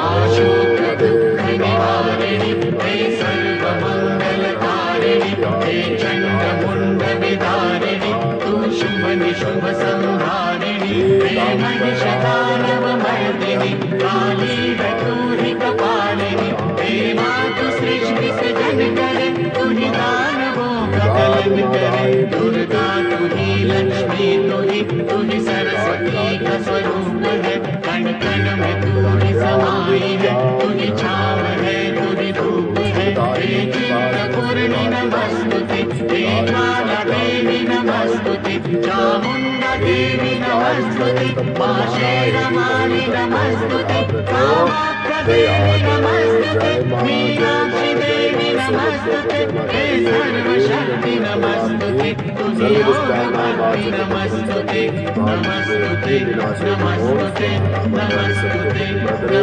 आशोकदुःखनिवारिणि हे सर्वमङ्गलकारिणि हे चण्डमुण्डविदारिणि तु शुभनिशुभसंहारिणि हे महिषदानवमर्दिनि काली रटूरि कपालिनि हे मातु सृष्टिसृजनकरे तु हि दानवों का दलन करे दुर्गा तु ही लक्ष्मी तु ही सरस्वती का स्वरूप है कण कण में तू ही समाई है तू ही छाव है तू ही धूप है हे चित्तपूर्णि नमस्तुते हे ज्वाला देवी नमस्तुते चामुण्डा देवी नमस्तुते मा शेरवाली नमस्तुते कामाख्या देवी नमस्तुते मीनाक्षी देवी नमस्तुते हे सर्वशक्ति नमस्तुते तुझे योगमात्री नमस्तुते नमस्तुते नमस्तुते नमस्तुते।